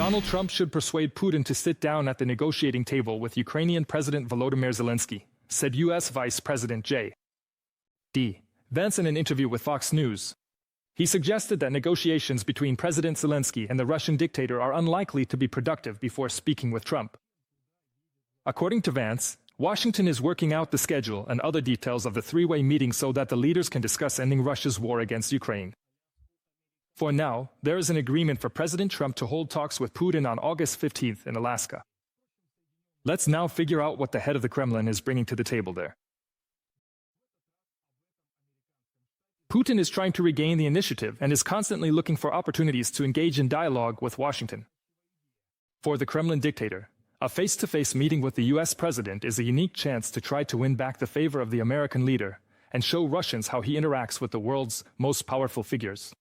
Donald Trump should persuade Putin to sit down at the negotiating table with Ukrainian President Volodymyr Zelensky, said U.S. Vice President J.D. Vance in an interview with Fox News. He suggested that negotiations between President Zelensky and the Russian dictator are unlikely to be productive before speaking with Trump. According to Vance, Washington is working out the schedule and other details of the three-way meeting so that the leaders can discuss ending Russia's war against Ukraine. For now, there is an agreement for President Trump to hold talks with Putin on August 15th in Alaska. Let's now figure out what the head of the Kremlin is bringing to the table there. Putin is trying to regain the initiative and is constantly looking for opportunities to engage in dialogue with Washington. For the Kremlin dictator, a face-to-face meeting with the U.S. president is a unique chance to try to win back the favor of the American leader and show Russians how he interacts with the world's most powerful figures.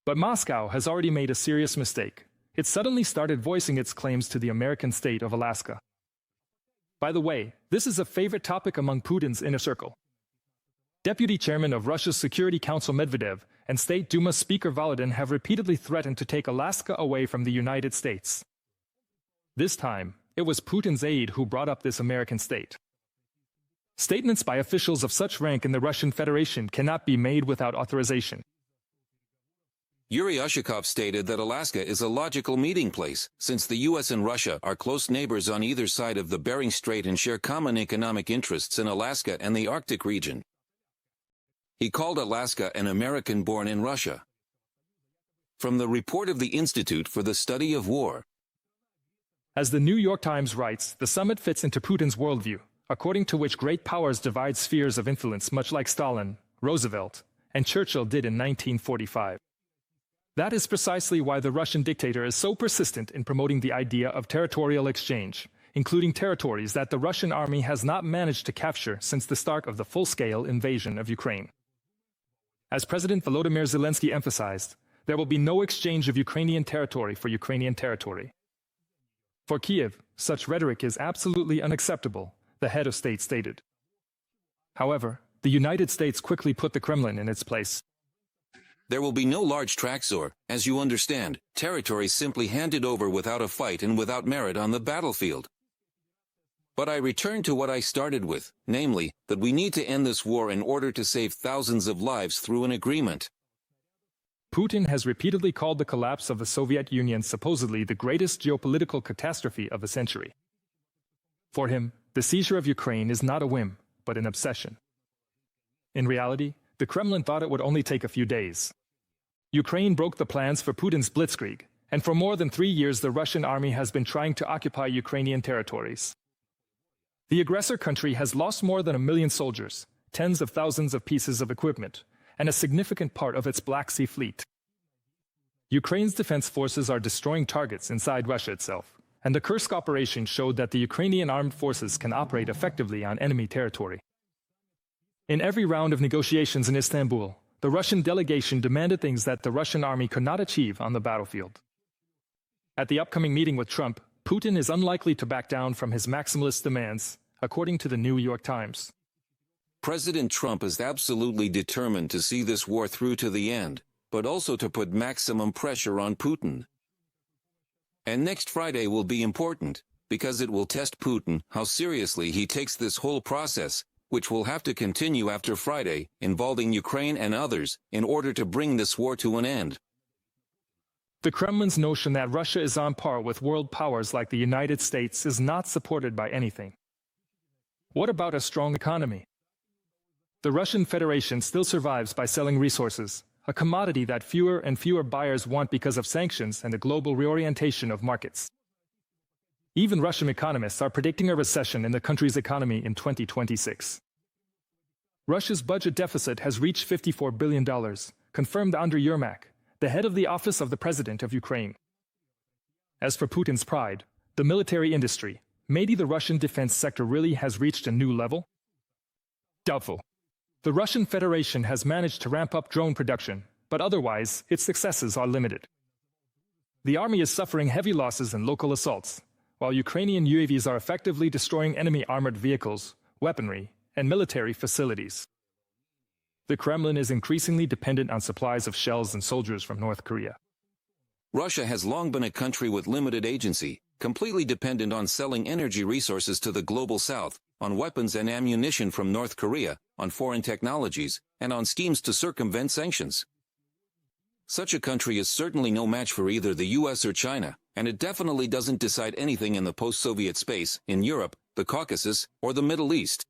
But Moscow has already made a serious mistake. It suddenly started voicing its claims to the American state of Alaska. By the way, this is a favorite topic among Putin's inner circle. Deputy Chairman of Russia's Security Council Medvedev and State Duma Speaker Volodin have repeatedly threatened to take Alaska away from the United States. This time, it was Putin's aide who brought up this American state. Statements by officials of such rank in the Russian Federation cannot be made without authorization. Yuri Ushakov stated that Alaska is a logical meeting place, since the U.S. and Russia are close neighbors on either side of the Bering Strait and share common economic interests in Alaska and the Arctic region. He called Alaska an American born in Russia. From the report of the Institute for the Study of War. As the New York Times writes, the summit fits into Putin's worldview, according to which great powers divide spheres of influence much like Stalin, Roosevelt, and Churchill did in 1945. That is precisely why the Russian dictator is so persistent in promoting the idea of territorial exchange, including territories that the Russian army has not managed to capture since the start of the full-scale invasion of Ukraine. As President Volodymyr Zelensky emphasized, there will be no exchange of Ukrainian territory for Ukrainian territory. For Kyiv, such rhetoric is absolutely unacceptable, the head of state stated. However, the United States quickly put the Kremlin in its place. There will be no large tracts or, as you understand, territories simply handed over without a fight and without merit on the battlefield. But I return to what I started with, namely, that we need to end this war in order to save thousands of lives through an agreement. Putin has repeatedly called the collapse of the Soviet Union supposedly the greatest geopolitical catastrophe of the century. For him, the seizure of Ukraine is not a whim, but an obsession. In reality, the Kremlin thought it would only take a few days. Ukraine broke the plans for Putin's blitzkrieg, and for more than 3 years the Russian army has been trying to occupy Ukrainian territories. The aggressor country has lost more than 1 million soldiers, tens of thousands of pieces of equipment, and a significant part of its Black Sea fleet. Ukraine's defense forces are destroying targets inside Russia itself, and the Kursk operation showed that the Ukrainian armed forces can operate effectively on enemy territory. In every round of negotiations in Istanbul, the Russian delegation demanded things that the Russian army could not achieve on the battlefield. At the upcoming meeting with Trump, Putin is unlikely to back down from his maximalist demands, according to the New York Times. President Trump is absolutely determined to see this war through to the end, but also to put maximum pressure on Putin. And next Friday will be important, because it will test Putin how seriously he takes this whole process, which will have to continue after Friday, involving Ukraine and others, in order to bring this war to an end. The Kremlin's notion that Russia is on par with world powers like the United States is not supported by anything. What about a strong economy? The Russian Federation still survives by selling resources, a commodity that fewer and fewer buyers want because of sanctions and the global reorientation of markets. Even Russian economists are predicting a recession in the country's economy in 2026. Russia's budget deficit has reached $54 billion, confirmed Andriy Yermak, the head of the Office of the President of Ukraine. As for Putin's pride, the military industry, maybe the Russian defense sector really has reached a new level? Doubtful. The Russian Federation has managed to ramp up drone production, but otherwise, its successes are limited. The army is suffering heavy losses in local assaults, while Ukrainian UAVs are effectively destroying enemy armored vehicles, weaponry, and military facilities. The Kremlin is increasingly dependent on supplies of shells and soldiers from North Korea. Russia has long been a country with limited agency, completely dependent on selling energy resources to the global south, on weapons and ammunition from North Korea, on foreign technologies, and on schemes to circumvent sanctions. Such a country is certainly no match for either the US or China, and it definitely doesn't decide anything in the post-Soviet space, in Europe, the Caucasus, or the Middle East.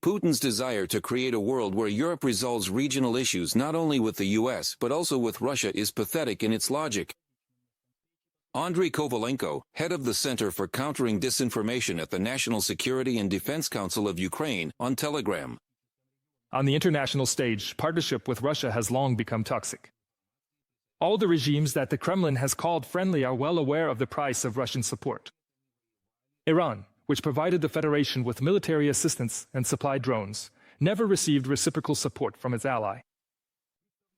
Putin's desire to create a world where Europe resolves regional issues not only with the US but also with Russia is pathetic in its logic. Andriy Kovalenko, head of the Center for Countering Disinformation at the National Security and Defense Council of Ukraine, on Telegram. On the international stage, partnership with Russia has long become toxic. All the regimes that the Kremlin has called friendly are well aware of the price of Russian support. Iran, which provided the Federation with military assistance and supplied drones, never received reciprocal support from its ally.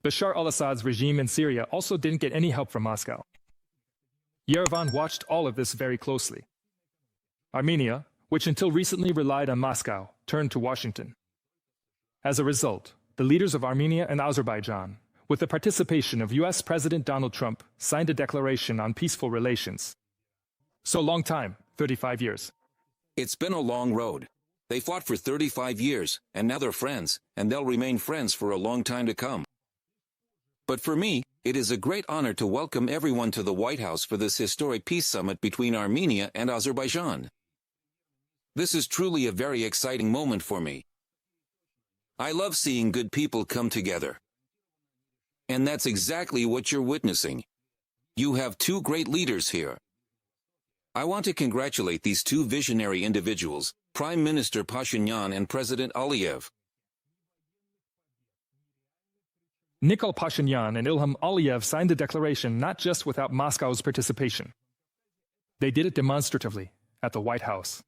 Bashar al-Assad's regime in Syria also didn't get any help from Moscow. Yerevan watched all of this very closely. Armenia, which until recently relied on Moscow, turned to Washington. As a result, the leaders of Armenia and Azerbaijan, with the participation of US President Donald Trump, signed a declaration on peaceful relations. So long time, 35 years. It's been a long road. They fought for 35 years, and now they're friends, and they'll remain friends for a long time to come. But for me, it is a great honor to welcome everyone to the White House for this historic peace summit between Armenia and Azerbaijan. This is truly a very exciting moment for me. I love seeing good people come together. And that's exactly what you're witnessing. You have two great leaders here. I want to congratulate these two visionary individuals, Prime Minister Pashinyan and President Aliyev. Nikol Pashinyan and Ilham Aliyev signed the declaration not just without Moscow's participation. They did it demonstratively, at the White House.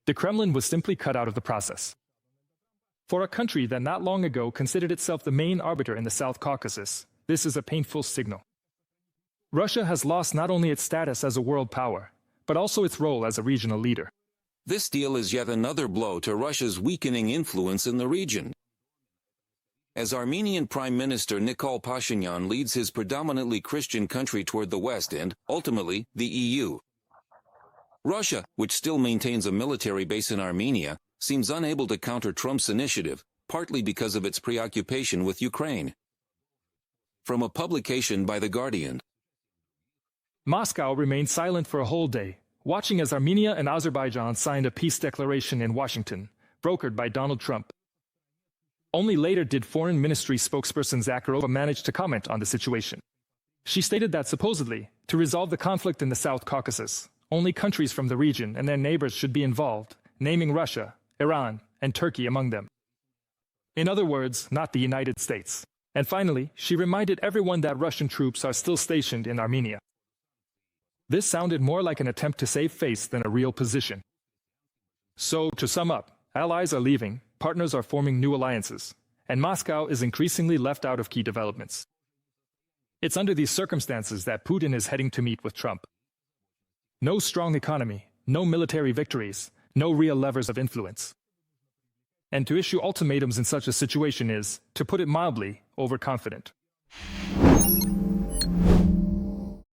The Kremlin was simply cut out of the process. For a country that not long ago considered itself the main arbiter in the South Caucasus, this is a painful signal. Russia has lost not only its status as a world power, but also its role as a regional leader. This deal is yet another blow to Russia's weakening influence in the region. As Armenian Prime Minister Nikol Pashinyan leads his predominantly Christian country toward the West and, ultimately, the EU. Russia, which still maintains a military base in Armenia, seems unable to counter Trump's initiative, partly because of its preoccupation with Ukraine. From a publication by The Guardian. Moscow remained silent for a whole day, watching as Armenia and Azerbaijan signed a peace declaration in Washington, brokered by Donald Trump. Only later did Foreign Ministry spokesperson Zakharova manage to comment on the situation. She stated that supposedly, to resolve the conflict in the South Caucasus, only countries from the region and their neighbors should be involved, naming Russia, Iran, and Turkey among them. In other words, not the United States. And finally, she reminded everyone that Russian troops are still stationed in Armenia. This sounded more like an attempt to save face than a real position. So, to sum up, allies are leaving, partners are forming new alliances, and Moscow is increasingly left out of key developments. It's under these circumstances that Putin is heading to meet with Trump. No strong economy, no military victories, no real levers of influence. And to issue ultimatums in such a situation is, to put it mildly, overconfident.